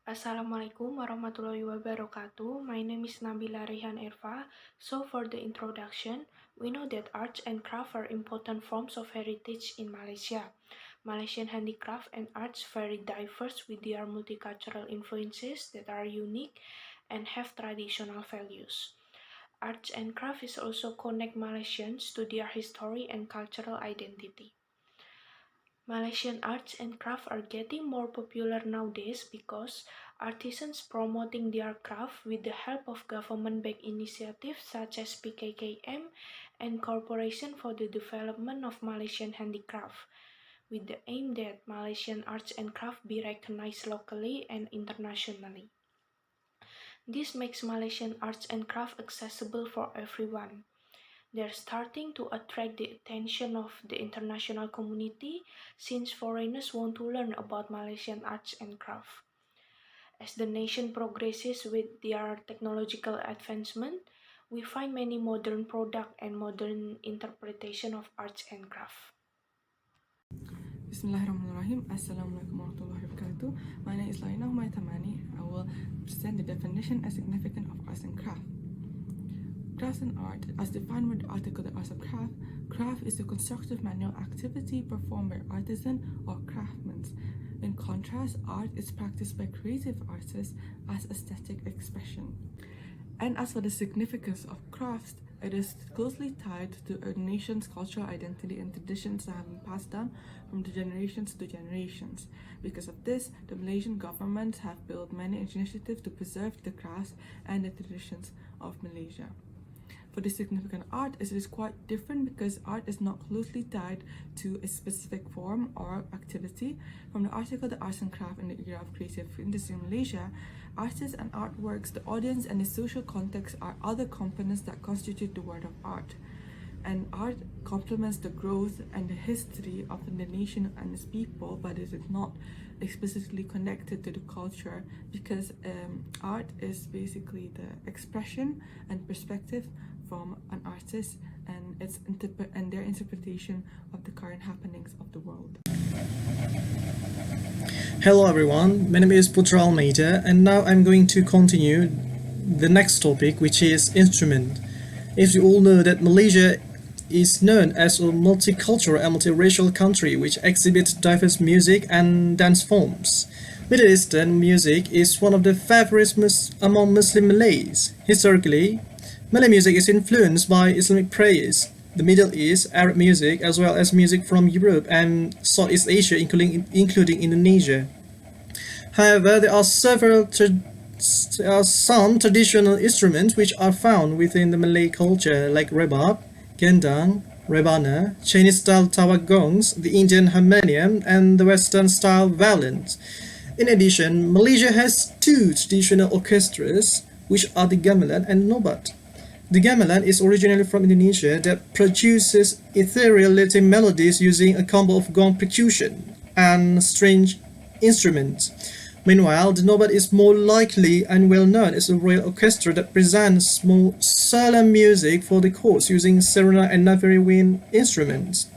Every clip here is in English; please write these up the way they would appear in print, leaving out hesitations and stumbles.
Assalamualaikum warahmatullahi wabarakatuh. My name is Nabila Rehan Erva. So for the introduction, we know that arts and craft are important forms of heritage in Malaysia. Malaysian handicraft and arts very diverse with their multicultural influences that are unique and have traditional values. Arts and crafts also connect Malaysians to their history and cultural identity. Malaysian arts and craft are getting more popular nowadays because artisans promoting their craft with the help of government-backed initiatives such as PKKM and Corporation for the Development of Malaysian Handicraft, with the aim that Malaysian arts and craft be recognized locally and internationally. This makes Malaysian arts and craft accessible for everyone. They're starting to attract the attention of the international community since foreigners want to learn about Malaysian arts and craft. As the nation progresses with their technological advancement, we find many modern products and modern interpretation of arts and craft. Bismillahirrahmanirrahim. Assalamualaikum warahmatullahi wabarakatuh. My name is Laina Humaytamani. I will present the definition and significance of arts and craft. Crafts and art, as defined by the article The Arts of Craft, craft is a constructive manual activity performed by artisan or craftsmen. In contrast, art is practiced by creative artists as aesthetic expression. And as for the significance of crafts, it is closely tied to a nation's cultural identity and traditions that have been passed down from the generations to generations. Because of this, the Malaysian government have built many initiatives to preserve the crafts and the traditions of Malaysia. For the significant art, it is quite different because art is not closely tied to a specific form or activity. From the article The Arts and Craft in the Era of Creative Industry in Malaysia, artists and artworks, the audience and the social context are other components that constitute the world of art. And art complements the growth and the history of the nation and its people, but it is not explicitly connected to the culture because art is basically the expression and perspective from an artist and their interpretation of the current happenings of the world. Hello everyone, my name is Putra Almeida and now I'm going to continue the next topic, which is instrument. As you all know that Malaysia is known as a multicultural and multiracial country which exhibits diverse music and dance forms. Middle Eastern music is one of the favorites among Muslim Malays. Historically, Malay music is influenced by Islamic prayers, the Middle East, Arab music, as well as music from Europe and Southeast Asia, including Indonesia. However, there are some traditional instruments which are found within the Malay culture, like rebab, gendang, rebana, Chinese-style tawa gongs, the Indian harmonium, and the Western-style violins. In addition, Malaysia has two traditional orchestras, which are the gamelan and nobat. The gamelan is originally from Indonesia that produces ethereal Latin melodies using a combo of gong percussion and string instruments. Meanwhile, the nobat is more likely and well known as a royal orchestra that presents more solemn music for the courts using serenade and navary wind instruments.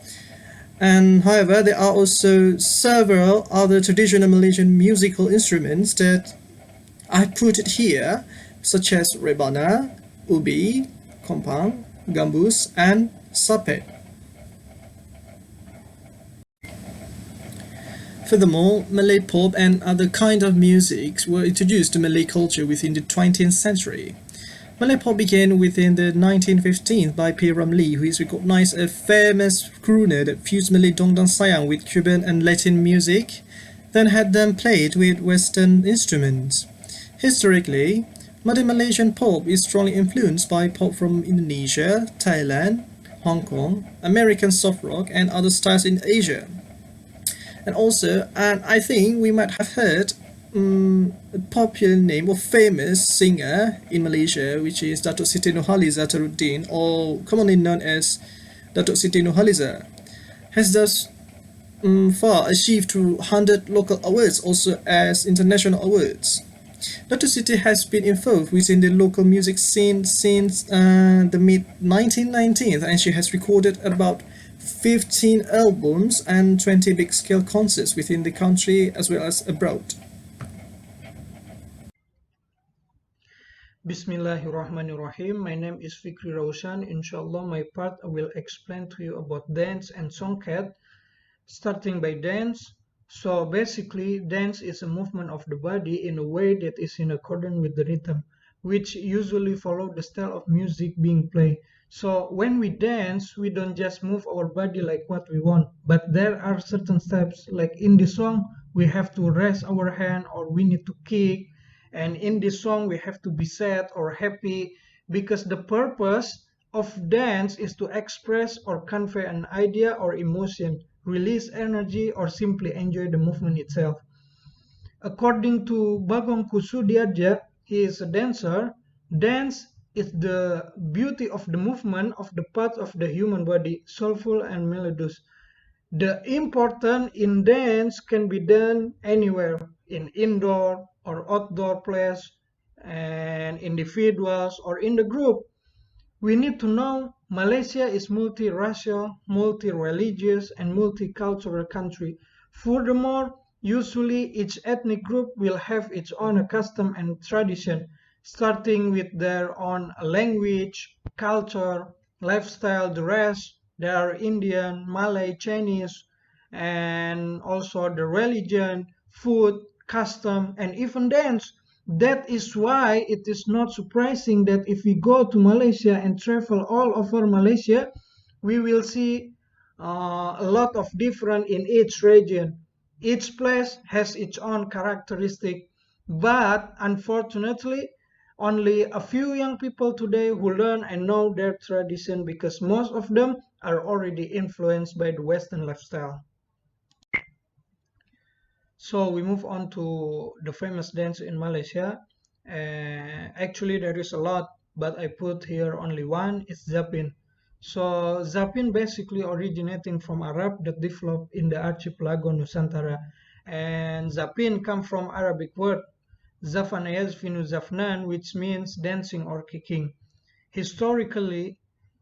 And however, there are also several other traditional Malaysian musical instruments that I put it here, such as rebana, ubi, kompang, gambus, and sapet. Furthermore, Malay pop and other kind of music were introduced to Malay culture within the 20th century. Malay pop began within the 1915s by P. Ramlee, who is recognized as a famous crooner that fused Malay dongdang sayang with Cuban and Latin music, then had them played with Western instruments. Historically, modern Malaysian pop is strongly influenced by pop from Indonesia, Thailand, Hong Kong, American soft rock, and other styles in Asia. And also, I think we might have heard a popular name or famous singer in Malaysia, which is Datuk Siti Nurhaliza Taruddin, or commonly known as Datuk Siti Nurhaliza, has thus far achieved 200 local awards also as international awards. Datuk Siti has been involved within the local music scene since the mid-1990s, and she has recorded about 15 albums and 20 big-scale concerts within the country as well as abroad. Bismillahirrahmanirrahim. My name is Fikri Roshan. Inshallah, my part I will explain to you about dance and songket. Starting by dance. So basically, dance is a movement of the body in a way that is in accordance with the rhythm, which usually follow the style of music being played. So when we dance, we don't just move our body like what we want, but there are certain steps. Like in the song, we have to raise our hand or we need to kick, and in this song we have to be sad or happy because the purpose of dance is to express or convey an idea or emotion, release energy, or simply enjoy the movement itself. According to Bagong Kusudiarja, he is a dancer. Dance is the beauty of the movement of the parts of the human body, soulful and melodious. The important in dance can be done anywhere, in indoor or outdoor place, and individuals or in the group. We need to know Malaysia is multiracial, multi-religious, and multicultural country. Furthermore, usually each ethnic group will have its own custom and tradition, starting with their own language, culture, lifestyle, dress. There are Indian, Malay, Chinese, and also the religion, food, custom, and even dance. That is why it is not surprising that if we go to Malaysia and travel all over Malaysia, we will see a lot of different in each region. Each place has its own characteristic, but unfortunately, only a few young people today who learn and know their tradition because most of them are already influenced by the Western lifestyle. So we move on to the famous dance in Malaysia. Actually, there is a lot, but I put here only one. It's Zapin. So Zapin basically originating from Arab that developed in the archipelago Nusantara, and Zapin come from Arabic word Zafan Yazfinu Zafnan, which means dancing or kicking. Historically,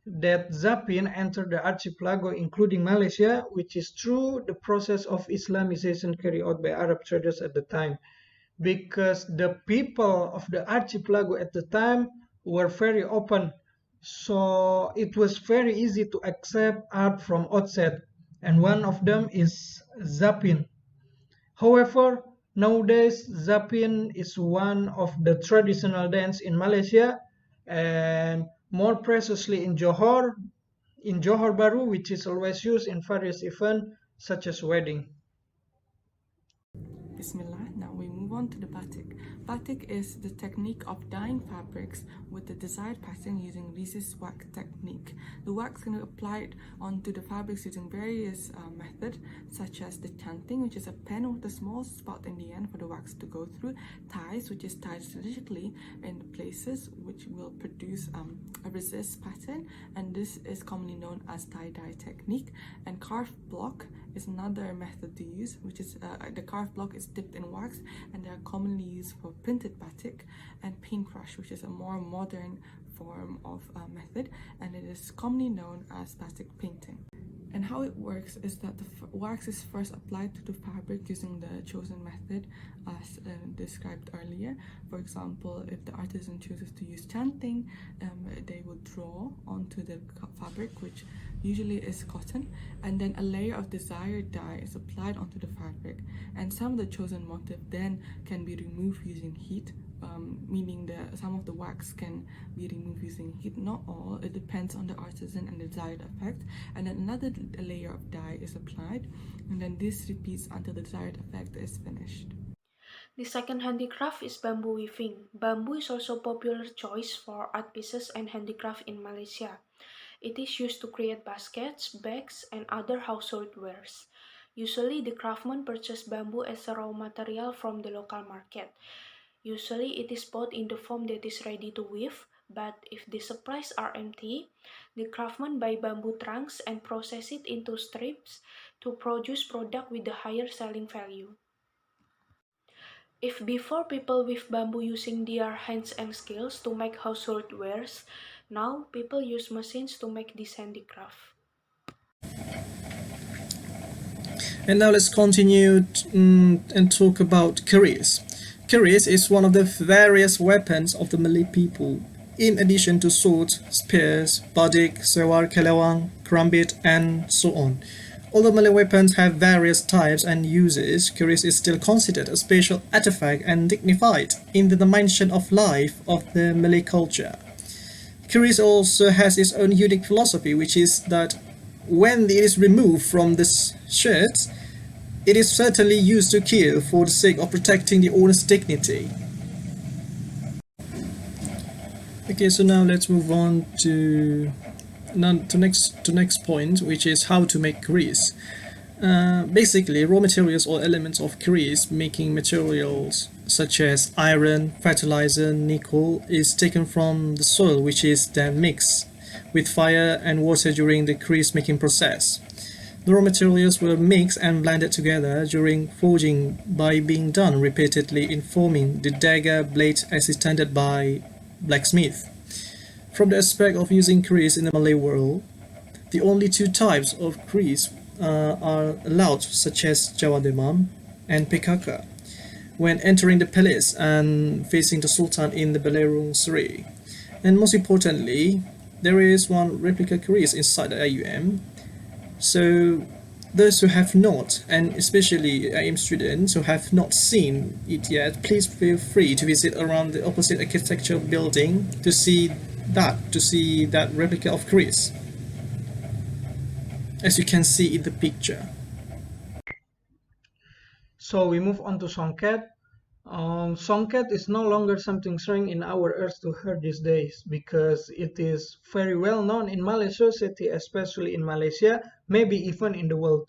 that Zapin entered the archipelago, including Malaysia, which is through the process of Islamization carried out by Arab traders at the time, because the people of the archipelago at the time were very open. So it was very easy to accept art from outside, and one of them is Zapin. However, nowadays Zapin is one of the traditional dance in Malaysia, and more precisely in Johor Bahru, which is always used in various events such as wedding. Bismillah. Now we move on to the batik. Batik is the technique of dyeing fabrics with the desired pattern using resist wax technique. The wax can be applied onto the fabrics using various methods, such as the chanting, which is a pen with a small spot in the end for the wax to go through, ties, which is tied strategically in places which will produce a resist pattern, and this is commonly known as tie-dye technique, and carved block is another method to use, which is the carved block is dipped in wax, and they are commonly used for printed batik, and paintbrush, which is a more modern form of method, and it is commonly known as batik painting. And how it works is that the wax is first applied to the fabric using the chosen method as described earlier. For example, if the artisan chooses to use chanting, they will draw onto the fabric, which usually is cotton, and then a layer of desired dye is applied onto the fabric, and some of the chosen motif then can be removed using heat, meaning that some of the wax can be removed using heat, not all. It depends on the artisan and the desired effect, and then another layer of dye is applied, and then this repeats until the desired effect is finished. The second handicraft is bamboo weaving. Bamboo is also a popular choice for art pieces and handicraft in Malaysia. It is used to create baskets, bags, and other household wares. Usually, the craftsmen purchase bamboo as a raw material from the local market. Usually, it is bought in the form that is ready to weave, but if the supplies are empty, the craftsmen buy bamboo trunks and process it into strips to produce product with a higher selling value. If before people weave bamboo using their hands and skills to make household wares, now people use machines to make this handicraft. And now let's continue and talk about careers. Keris is one of the various weapons of the Malay people, in addition to swords, spears, badik, sewar, kelewang, kerambit, and so on. Although Malay weapons have various types and uses, keris is still considered a special artifact and dignified in the dimension of life of the Malay culture. Keris also has its own unique philosophy, which is that when it is removed from the shirt, it is certainly used to kill for the sake of protecting the owner's dignity. Okay, so now let's move on to next point, which is how to make keris. Basically, raw materials or elements of keris making materials such as iron, fertilizer, nickel is taken from the soil, which is then mixed with fire and water during the keris making process. The raw materials were mixed and blended together during forging by being done repeatedly in forming the dagger blade as intended by blacksmith. From the aspect of using keris in the Malay world, the only two types of keris are allowed, such as Jawa Demam and PKK, when entering the palace and facing the Sultan in the Balerung Seri. And most importantly, there is one replica keris inside the IIUM. So those who have not, and especially IIM students who have not seen it yet, please feel free to visit around the opposite architecture building to see that replica of keris, as you can see in the picture. So we move on to songket. Songket is no longer something strange in our earth to hear these days because it is very well known in Malay society, especially in Malaysia, maybe even in the world.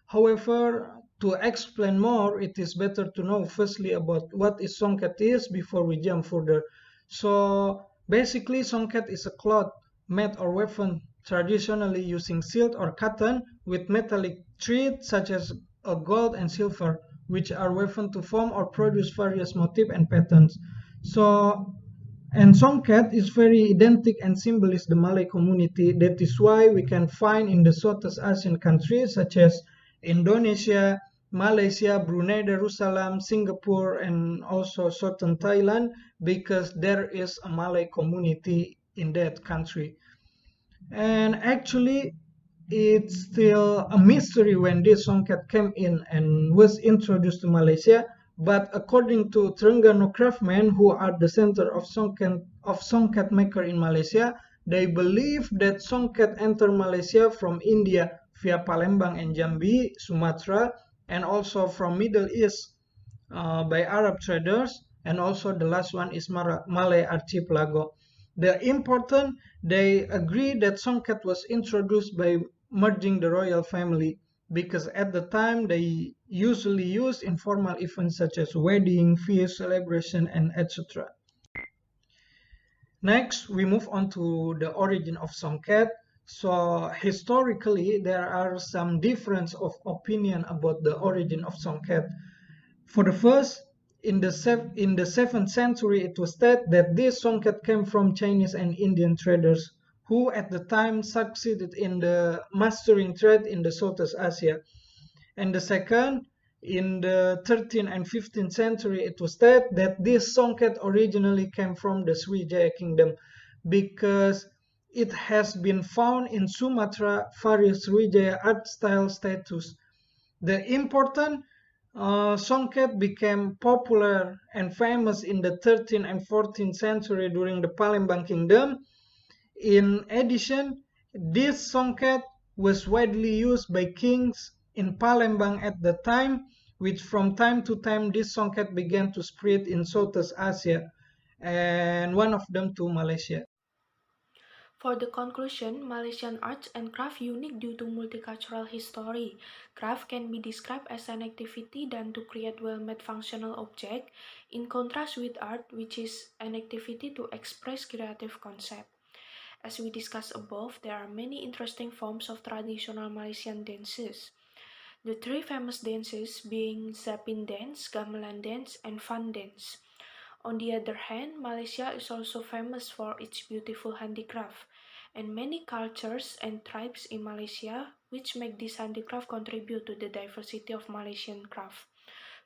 However, to explain more, it is better to know firstly about what is songket is before we jump further. So basically, songket is a cloth, mat or weapon traditionally using silk or cotton with metallic thread such as gold and silver, which are woven to form or produce various motifs and patterns. So, and songket is very identical and symbolizes the Malay community. That is why we can find in the Southeast Asian countries such as Indonesia, Malaysia, Brunei Darussalam, Singapore, and also southern Thailand, because there is a Malay community in that country. And actually, it's still a mystery when this songket came in and was introduced to Malaysia. But according to Terengganu craftsmen, who are the center of songket maker in Malaysia, they believe that songket entered Malaysia from India via Palembang and Jambi, Sumatra, and also from Middle East by Arab traders, and also the last one is Malay archipelago. The important, they agree that songket was introduced by merging the royal family because at the time they usually used in formal events such as wedding, feast, celebration, and etc. Next, we move on to the origin of songket. So historically, there are some difference of opinion about the origin of songket. For the first, in the 7th century, it was said that this songket came from Chinese and Indian traders who at the time succeeded in the mastering trade in the Southeast Asia. And the second, in the 13th and 15th century, it was said that this songket originally came from the Sriwijaya kingdom because it has been found in Sumatra various Sriwijaya art style statues. The important songket became popular and famous in the 13th and 14th century during the Palembang Kingdom. In addition, this songket was widely used by kings in Palembang at the time, which from time to time this songket began to spread in Southeast Asia, and one of them to Malaysia. For the conclusion, Malaysian arts and craft unique due to multicultural history. Craft can be described as an activity done to create well-made functional object, in contrast with art, which is an activity to express creative concept. As we discussed above, there are many interesting forms of traditional Malaysian dances. The three famous dances being Zapin dance, Gamelan dance, and Fan dance. On the other hand, Malaysia is also famous for its beautiful handicraft, and many cultures and tribes in Malaysia, which make this handicraft contribute to the diversity of Malaysian craft.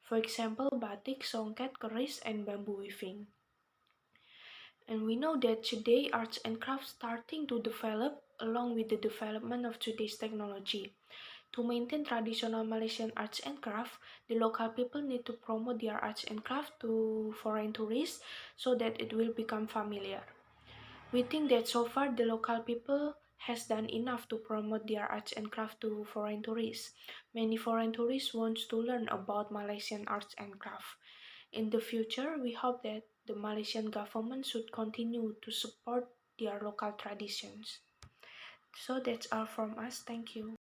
For example, batik, songket, keris, and bamboo weaving. And we know that today arts and crafts starting to develop along with the development of today's technology. To maintain traditional Malaysian arts and craft, the local people need to promote their arts and craft to foreign tourists so that it will become familiar. We think that so far the local people has done enough to promote their arts and craft to foreign tourists. Many foreign tourists want to learn about Malaysian arts and craft. In the future, we hope that the Malaysian government should continue to support their local traditions. So that's all from us. Thank you.